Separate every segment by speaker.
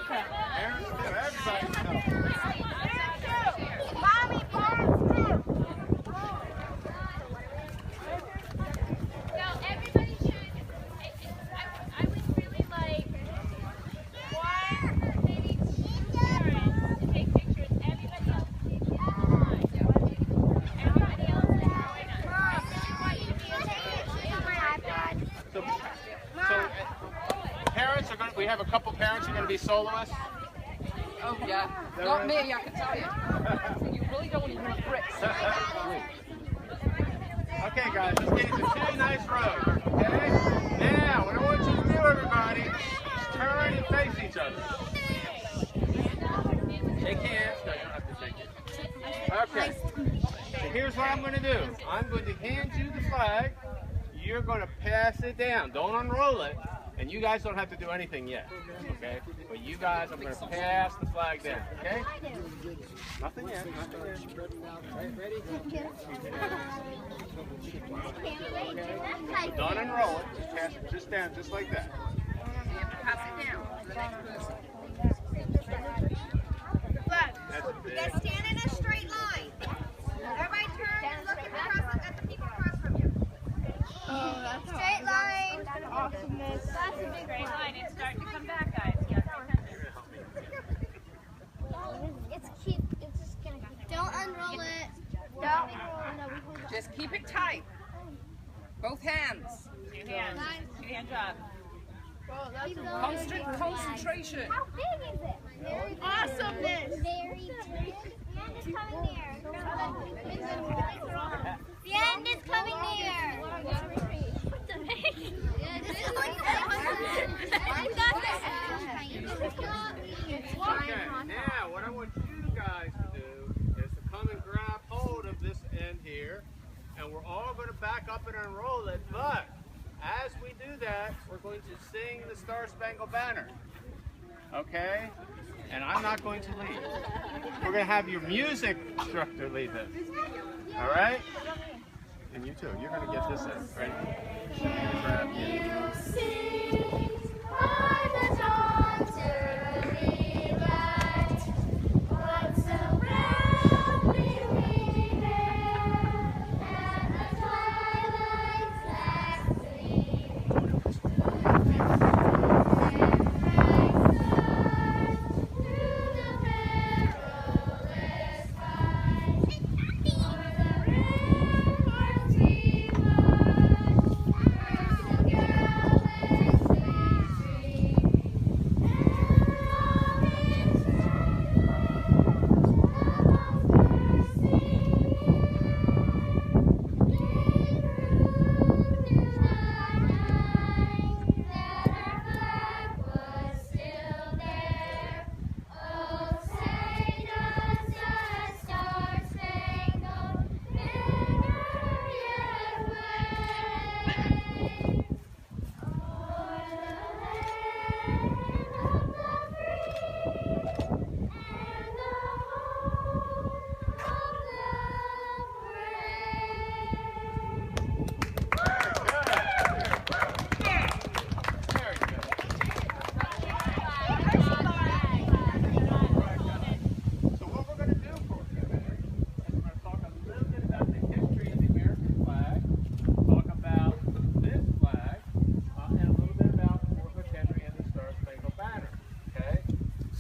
Speaker 1: Parents too. Everybody knows.
Speaker 2: Mommy, parents too.
Speaker 3: No, everybody should. I would really like one, maybe two parents to take pictures. Everybody else leave it behind. Everybody else is going on. I really want you to be
Speaker 1: So parents are going to, we have a couple parents who are going to be soloists.
Speaker 4: Oh yeah, not me, I can tell you. You really don't want to use bricks.
Speaker 1: Okay guys, let's get into two nice rows, okay? Now, what I want you to do, everybody, is turn and face each other. Shake hands. No, you don't have to shake hands. Okay. So here's what I'm going to do. I'm going to hand you the flag. You're going to pass it down. Don't unroll it. And you guys don't have to do anything yet, okay? But you guys, I'm going to pass the flag down, okay? Nothing yet. Nothing yet. Ready? So don't unroll it. Just pass it just down, just like that.
Speaker 4: Pass it down.
Speaker 2: Flag.
Speaker 1: That's it.
Speaker 2: Now stand in a straight line. Everybody turn and look at the people across from you. Straight line. Awesomeness. That's a big
Speaker 3: straight
Speaker 2: flag.
Speaker 3: line and start to come back, guys. Yeah,
Speaker 2: It's cute. It's just gonna go. Don't unroll it. No.
Speaker 4: Just keep it tight. Both hands.
Speaker 3: two hands. Two hand job.
Speaker 4: Constant concentration.
Speaker 2: How big is it? Very awesomeness. Very big. The end is coming near. The end is coming near. What the heck?
Speaker 1: Okay, now what I want you guys to do is to come and grab hold of this end here, and we're all going to back up and unroll it, but as we do that, we're going to sing the Star Spangled Banner, okay? And I'm not going to lead. We're going to have your music instructor lead this, all right? And you too, you're going to get this in, right? Grab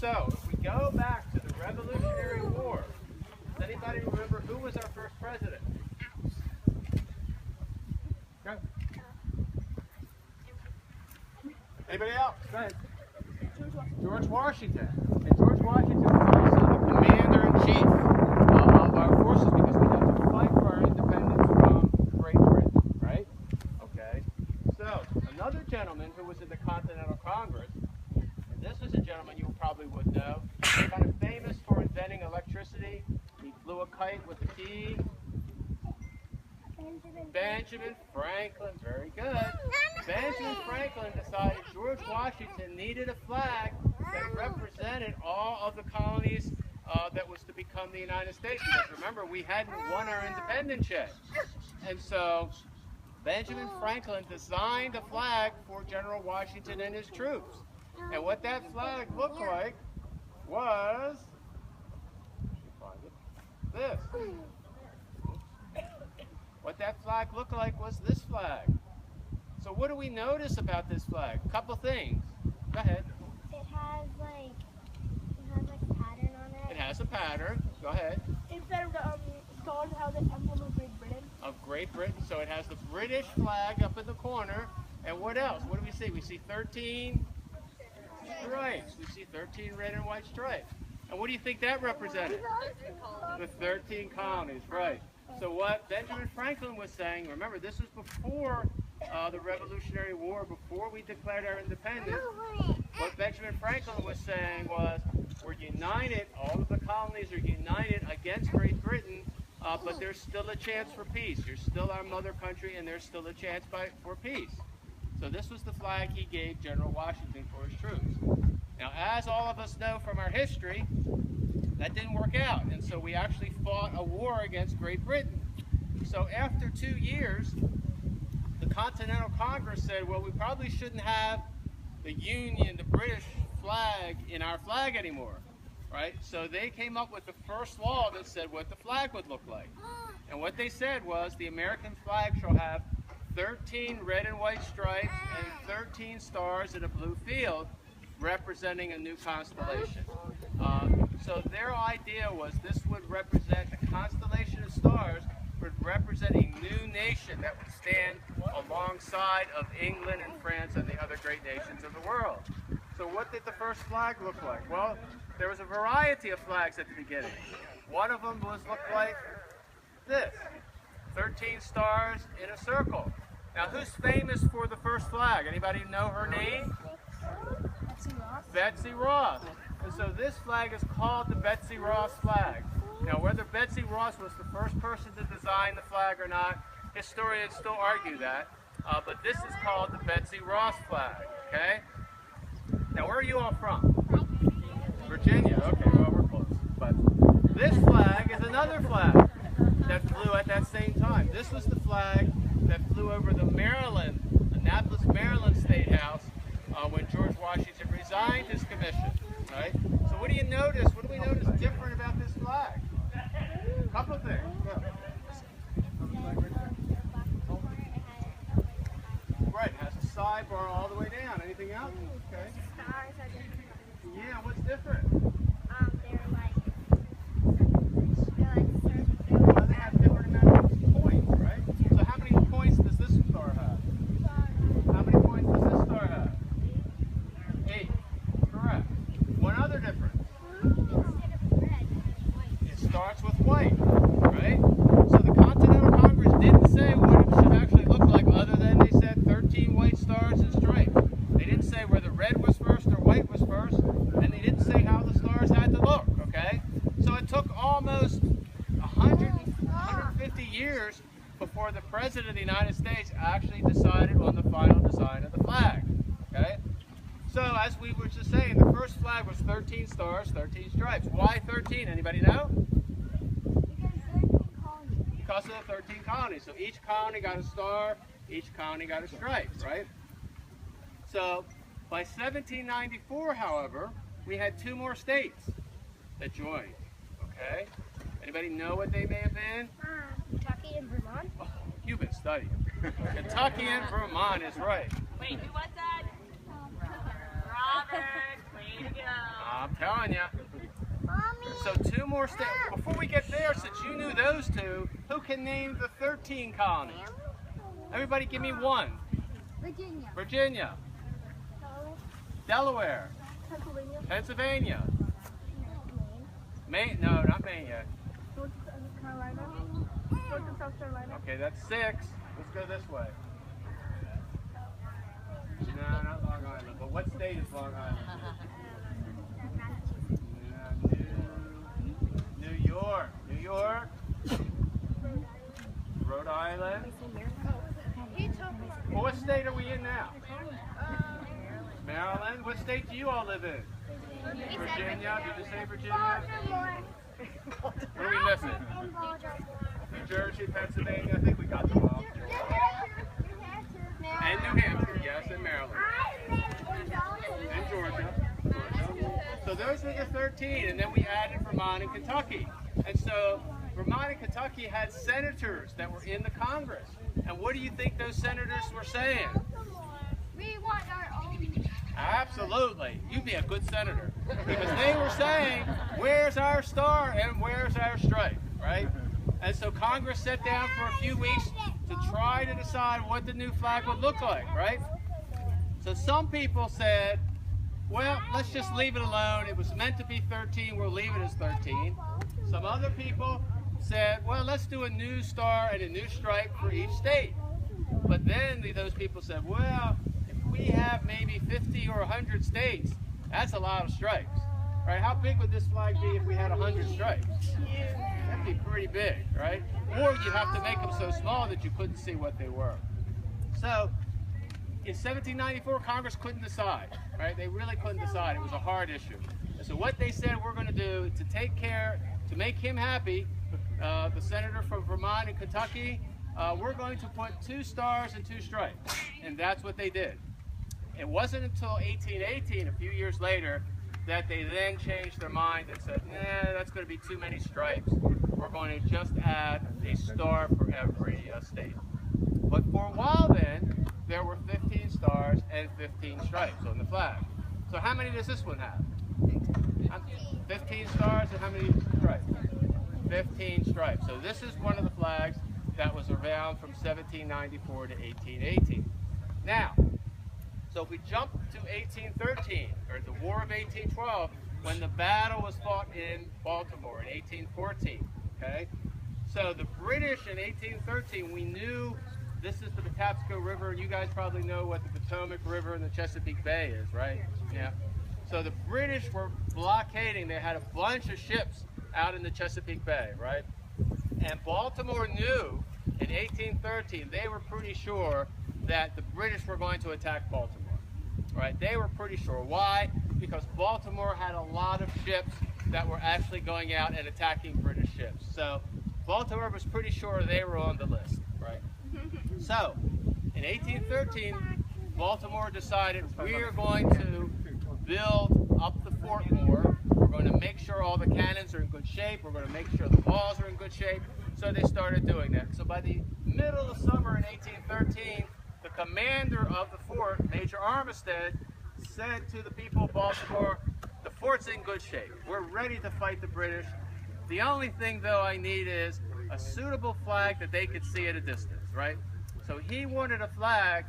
Speaker 1: So, if we go back to the Revolutionary War, does anybody remember who was our first president? Go. Anybody else? Go ahead. George Washington. And George Washington was also the commander-in-chief of our forces because we had to fight for our independence from Great Britain, right? Okay. So, another gentleman who was in the Continental Congress, and this was a gentleman you probably would know, kind of famous for inventing electricity. He flew a kite with a key. Benjamin Franklin, very good. Benjamin Franklin decided George Washington needed a flag that represented all of the colonies that was to become the United States. Because remember, we hadn't won our independence yet. And so Benjamin Franklin designed a flag for General Washington and his troops. And what that flag looked like was this. What that flag looked like was this flag. So what do we notice about this flag? A couple things. Go ahead.
Speaker 2: It has like a pattern on it.
Speaker 1: It has a pattern. Go ahead.
Speaker 2: Instead of the stars, it has the emblem of Great Britain.
Speaker 1: Of Great Britain. So it has the British flag up in the corner. And what else? What do we see? We see 13 stripes. We see 13 red and white stripes. And what do you think that represented? The 13 colonies, right. So what Benjamin Franklin was saying, remember this was before the Revolutionary War, before we declared our independence. What Benjamin Franklin was saying was, we're united, all of the colonies are united against Great Britain, but there's still a chance for peace. You're still our mother country and there's still a chance for peace. So this was the flag he gave General Washington for his troops. Now, as all of us know from our history, that didn't work out. And so we actually fought a war against Great Britain. So after 2 years, the Continental Congress said, well, we probably shouldn't have the Union, the British flag in our flag anymore, right? So they came up with the first law that said what the flag would look like. And what they said was the American flag shall have 13 red and white stripes and 13 stars in a blue field, representing a new constellation. So their idea was this would represent the constellation of stars, would represent a new nation that would stand alongside of England and France and the other great nations of the world. So what did the first flag look like? Well, there was a variety of flags at the beginning. One of them looked like this, 13 stars in a circle. Now who's famous for the first flag? Anybody know her name? Betsy Ross. And so this flag is called the Betsy Ross flag. Now whether Betsy Ross was the first person to design the flag or not, historians still argue that. But this is called the Betsy Ross flag, okay? Now where are you all from? Virginia, okay, well we're close. But this flag is another flag that flew at that same time. This was the flag that flew over the Annapolis, Maryland State House when George Washington resigned his commission, right? So what do you notice? What do we notice different about this flag? A couple of things. Go. Right, it has a sidebar all the way down. Anything else? Okay.
Speaker 2: Stars are different.
Speaker 1: Yeah, what's different? Well, they have different amounts of points, right? So how many points does this star have? How many points does this star have? 8. Correct. One other difference. It starts with white, right? So the Continental Congress didn't say what it should actually look like other than they said 13 white stars and stripes. They didn't say whether red was first or white was first, and they didn't say how the stars had to look, okay? So it took almost 150 years before the President of the United States actually decided on the final design of the flag, okay? So as we were just saying, the first flag was 13 stars, 13 stripes. Why 13? Anybody know? Because of the 13 colonies. So each colony got a star, each colony got a stripe, right? So by 1794, however, we had 2 more states that joined, okay? Anybody know what they may have been?
Speaker 2: Kentucky and Vermont.
Speaker 1: Oh, you've been studying. Kentucky and Vermont is right.
Speaker 3: Wait, who was that? Robert, way to go.
Speaker 1: I'm telling you. So 2 more states. Before we get there, since you knew those 2, who can name the 13 colonies? Everybody give me one.
Speaker 2: Virginia.
Speaker 1: Virginia. Delaware. Pennsylvania. Maine. No, not Maine yet.
Speaker 2: North Carolina. North and South Carolina.
Speaker 1: Okay, that's 6. Let's go this way. No, not Long Island. But what state is Long Island? New York. New York. Rhode Island. Well, what state are we in now? Maryland. What state do you all live in? Virginia. Did you say Virginia? What are we missing? New Jersey, Pennsylvania. I think we got them all. And New Hampshire, yes, and Maryland. And Georgia. So those were the 13, and then we added Vermont and Kentucky. And so Vermont and Kentucky had senators that were in the Congress. And what do you think those senators were saying?
Speaker 2: We want our own.
Speaker 1: Absolutely. You'd be a good senator. Because they were saying, where's our star and where's our stripe, right? And so Congress sat down for a few weeks to try to decide what the new flag would look like, right? So some people said, well, let's just leave it alone. It was meant to be 13. We'll leave it as 13. Some other people said, well, let's do a new star and a new stripe for each state. But then those people said, well, if we have maybe 50 or 100 states, that's a lot of stripes. Right? How big would this flag be if we had 100 stripes? That'd be pretty big, right? Or you'd have to make them so small that you couldn't see what they were. So in 1794, Congress couldn't decide, right? They really couldn't decide. It was a hard issue. And so what they said we're going to do to take care, to make him happy, the senator from Vermont and Kentucky, we're going to put 2 stars and 2 stripes. And that's what they did. It wasn't until 1818, a few years later, that they then changed their mind and said, nah, that's going to be too many stripes. We're going to just add a star for every state. But for a while then, there were 15 stars and 15 stripes on the flag. So how many does this one have? 15 stars and how many stripes? 15 stripes. So this is one of the flags that was around from 1794 to 1818. Now, so if we jump to 1813, or the War of 1812, when the battle was fought in Baltimore in 1814, okay? So the British in 1813, we knew this is the Patapsco River. You guys probably know what the Potomac River and the Chesapeake Bay is, right? Yeah. So the British were blockading. They had a bunch of ships out in the Chesapeake Bay, right? And Baltimore knew in 1813, they were pretty sure that the British were going to attack Baltimore, right? They were pretty sure. Why? Because Baltimore had a lot of ships that were actually going out and attacking British ships. So Baltimore was pretty sure they were on the list, right? So in 1813, Baltimore decided we're going to build up the fort more. We're going to make sure all the cannons are in good shape. We're going to make sure the walls are in good shape. So they started doing that. So by the middle of summer in 1813, the commander of the fort, Major Armistead, said to the people of Baltimore, the fort's in good shape. We're ready to fight the British. The only thing, though, I need is a suitable flag that they could see at a distance, right? So he wanted a flag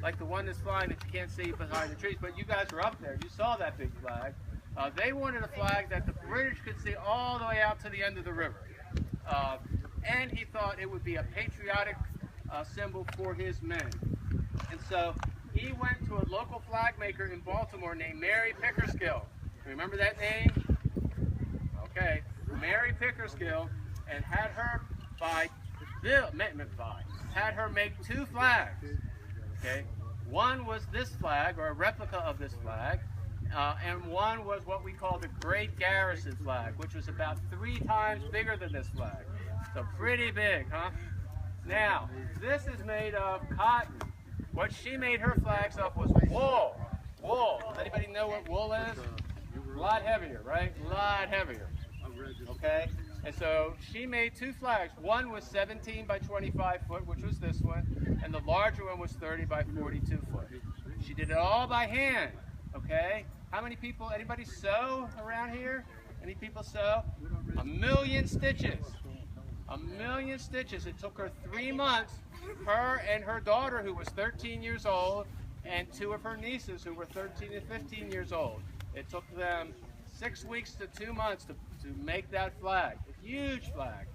Speaker 1: like the one that's flying that you can't see behind the trees, but you guys were up there. You saw that big flag. They wanted a flag that the British could see all the way out to the end of the river. And he thought it would be a patriotic symbol for his men. And so he went to a local flag maker in Baltimore named Mary Pickerskill. Remember that name? Okay, Mary Pickerskill, and had her had her make 2 flags. Okay, one was this flag, or a replica of this flag, and one was what we call the Great Garrison flag, which was about 3 times bigger than this flag. So pretty big, huh? Now, this is made of cotton. What she made her flags of was wool. Wool. Does anybody know what wool is? A lot heavier, right? A lot heavier. Okay? And so she made 2 flags. One was 17 by 25 foot, which was this one, and the larger one was 30 by 42 foot. She did it all by hand, okay? How many people, anybody sew around here? Any people sew? 1,000,000 stitches. 1,000,000 stitches. It took her 3 months, her and her daughter, who was 13 years old, and 2 of her nieces, who were 13 and 15 years old. It took them 6 weeks to 2 months to make that flag. A huge flag.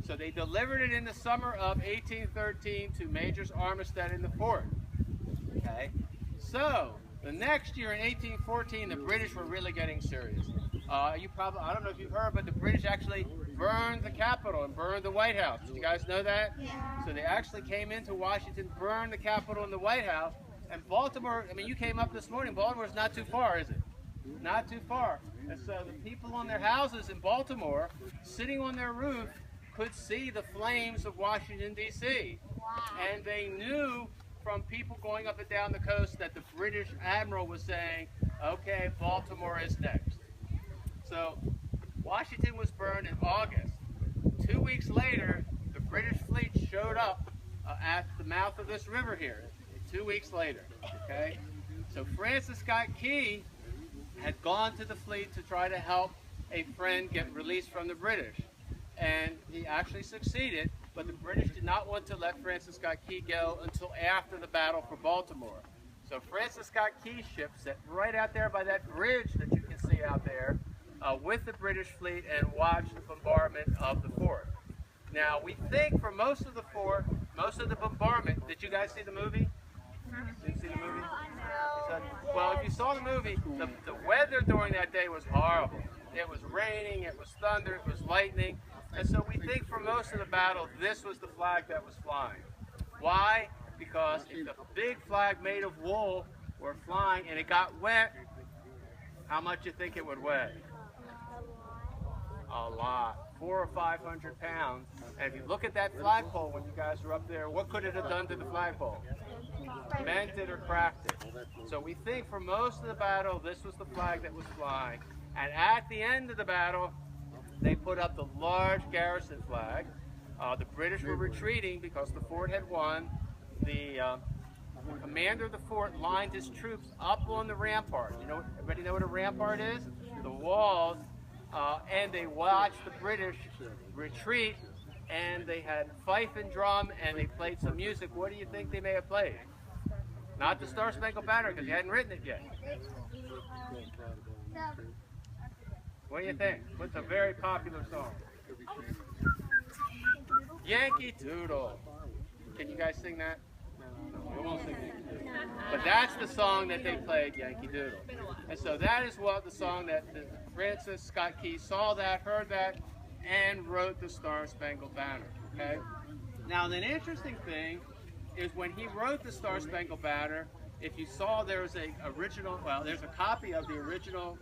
Speaker 1: So they delivered it in the summer of 1813 to Major Armistead in the fort. Okay? So, the next year in 1814, the British were really getting serious. I don't know if you've heard, but the British actually burned the Capitol and burned the White House. Did you guys know that? Yeah. So they actually came into Washington, burned the Capitol and the White House. And Baltimore, I mean, you came up this morning, Baltimore's not too far, is it? Not too far. And so the people on their houses in Baltimore, sitting on their roof, could see the flames of Washington, D.C. Wow. And they knew from people going up and down the coast that the British admiral was saying, Okay, Baltimore is next. So Washington was burned in August. 2 weeks later, the British fleet showed up at the mouth of this river here. 2 weeks later, okay? So Francis Scott Key had gone to the fleet to try to help a friend get released from the British. And he actually succeeded, but the British did not want to let Francis Scott Key go until after the battle for Baltimore. So Francis Scott Key's ship sat right out there by that bridge that you can see out there with the British fleet and watched the bombardment of the fort. Now, we think for most of the fort, most of the bombardment, did you guys see the movie? Didn't see the movie? Well, if you saw the movie, the weather during that day was horrible. It was raining, it was thunder, it was lightning. And so we think for most of the battle, this was the flag that was flying. Why? Because if the big flag made of wool were flying and it got wet, how much do you think it would weigh? A lot. 400 or 500 pounds. And if you look at that flagpole when you guys were up there, what could it have done to the flagpole? Bent it or cracked it. So we think for most of the battle, this was the flag that was flying. And at the end of the battle, they put up the large garrison flag. The British were retreating because the fort had won. The commander of the fort lined his troops up on the rampart. You know, everybody know what a rampart is? The walls. And they watched the British retreat, and they had fife and drum, and they played some music. What do you think they may have played? Not the Star Spangled Banner, because you hadn't written it yet. What do you think? What's a very popular song? Yankee Doodle. Can you guys sing that? No, we won't sing Yankee Doodle. But that's the song that they played, Yankee Doodle. And so that is what the song that Francis Scott Key saw that, heard that, and wrote the Star Spangled Banner. Okay? Now, the interesting thing is when he wrote the Star Spangled Banner, if you saw there's a original, well, there's a copy of the original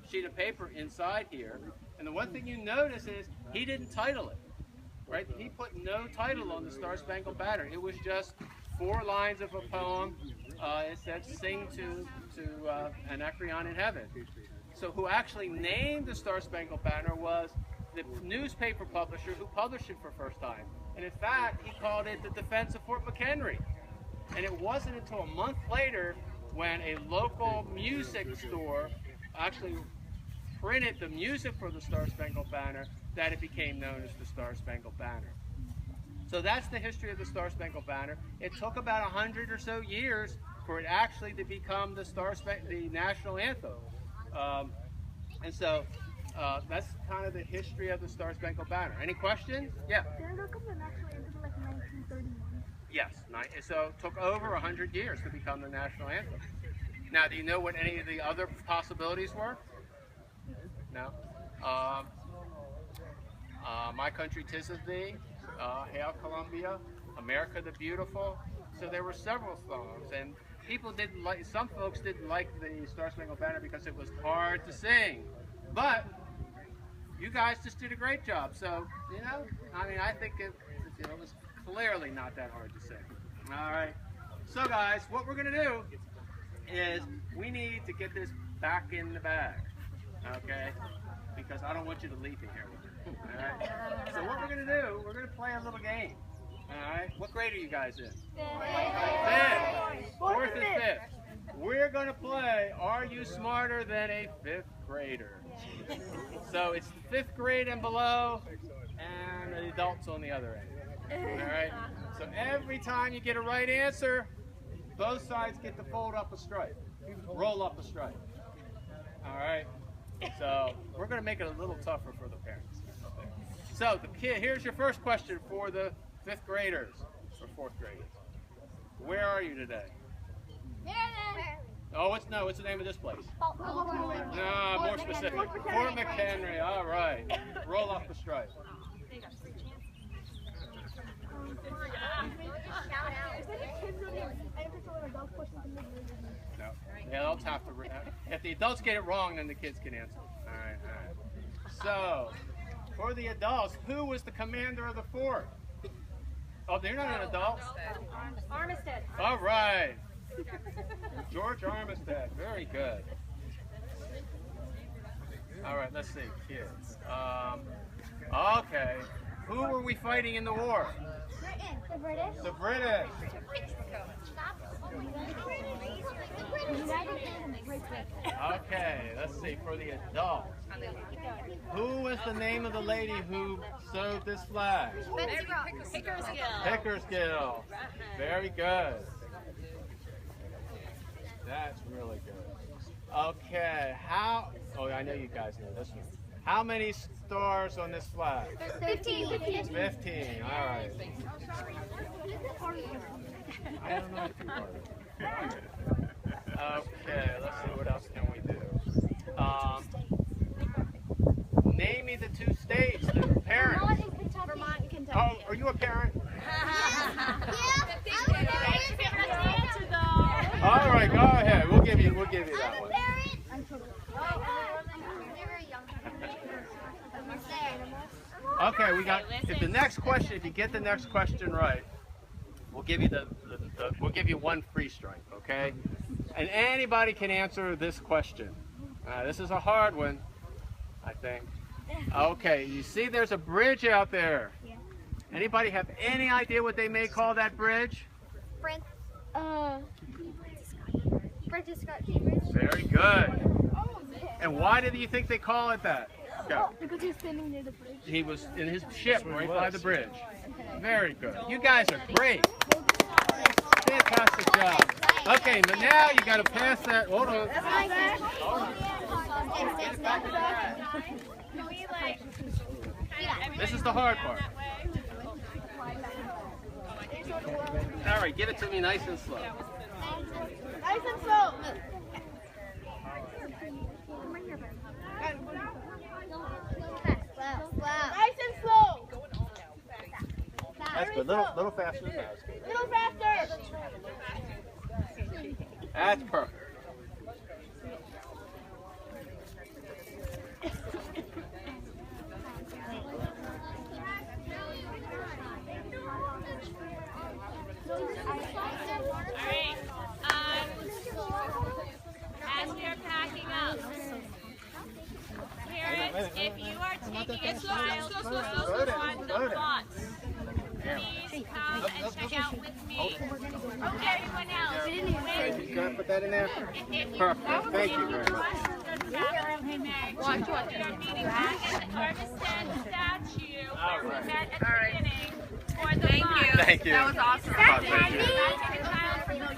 Speaker 1: sheet of paper inside here. And the one thing you notice is he didn't title it. Right? He put no title on the Star Spangled Banner. It was just 4 lines of a poem. It said, "Sing to Anacreon in heaven." So who actually named the Star Spangled Banner was the newspaper publisher who published it for the first time. And in fact, he called it the Defense of Fort McHenry. And it wasn't until a month later when a local music store actually printed the music for the Star Spangled Banner that it became known as the Star Spangled Banner. So that's the history of the Star Spangled Banner. It took about 100 or so years for it actually to become the national anthem. And so that's kind of the history of the Star Spangled Banner. Any questions? Yeah.
Speaker 5: Did it become the national anthem like 1931?
Speaker 1: Yes. So it took over 100 years to become the national anthem. Now, do you know what any of the other possibilities were? No. My Country 'Tis of Thee, Hail Columbia, America the Beautiful. So there were several songs, and people didn't like. Some folks didn't like the Star Spangled Banner because it was hard to sing. But you guys just did a great job. So you know, I mean, I think it was clearly not that hard to sing. All right. So guys, what we're gonna do is we need to get this back in the bag. Okay? Because I don't want you to leave me here with me. All right? So what we're going to do, we're going to play a little game. All right? What grade are you guys in? 5th. 4th and 5th. We're going to play Are You Smarter Than a 5th Grader? So it's the 5th grade and below, and the adults on the other end. All right? So every time you get a right answer, both sides get to fold up a stripe. Roll up a stripe. All right? So we're going to make it a little tougher for the parents. So here's your first question for the 5th graders or 4th graders. Where are you today? Oh, what's the name of this place? No, more specific. Fort McHenry. All right. Roll up the stripe. No. The adults have to. If the adults get it wrong, then the kids can answer. All right, all right. So, for the adults, who was the commander of the fort? Oh, they're not an adult?
Speaker 2: Armistead.
Speaker 1: All right. George Armistead. Very good. All right, let's see, kids. Okay. Who were we fighting in the war?
Speaker 2: The British.
Speaker 1: The British. Okay, let's see, for the adults. Who is the name of the lady who sewed this flag? Pickersgill. Very good. That's really good. Okay, oh, I know you guys know this one. How many stars on this flag?
Speaker 2: 15.
Speaker 1: 15, all right. I don't know too hard. Okay, let's see, what else can we do? Name me the two states, the parents.
Speaker 2: Vermont and Kentucky.
Speaker 1: Oh, are you a parent? All right, go ahead. We'll give you that one. Okay, we got. If you get the next question right, we'll give you we'll give you one free strike. Okay, and anybody can answer this question. This is a hard one, I think. Okay, you see, there's a bridge out there. Anybody have any idea what they may call that bridge?
Speaker 2: Francis Scott Key Bridge.
Speaker 1: Very good. And why do you think they call it that? Go.
Speaker 5: Because he's standing near the bridge.
Speaker 1: He was in his ship right by the bridge. Very good. You guys are great. Fantastic job. Okay, but now you got to pass that. Hold on. This is the hard part. All right, give it to me nice and slow.
Speaker 5: Nice and slow. Nice and slow.
Speaker 1: That's good. Little faster than that.
Speaker 5: Little faster.
Speaker 1: That's perfect.
Speaker 3: Alright, as we are packing up, parents, if you are taking a child on the bus, please come and check out with me. Everyone else,
Speaker 1: You got to put that in there? Perfect. Thank you very much.
Speaker 3: we are meeting back at the Armistead statue where we met at the beginning for the bus.
Speaker 1: Thank you.
Speaker 4: That was awesome.
Speaker 1: Thank you.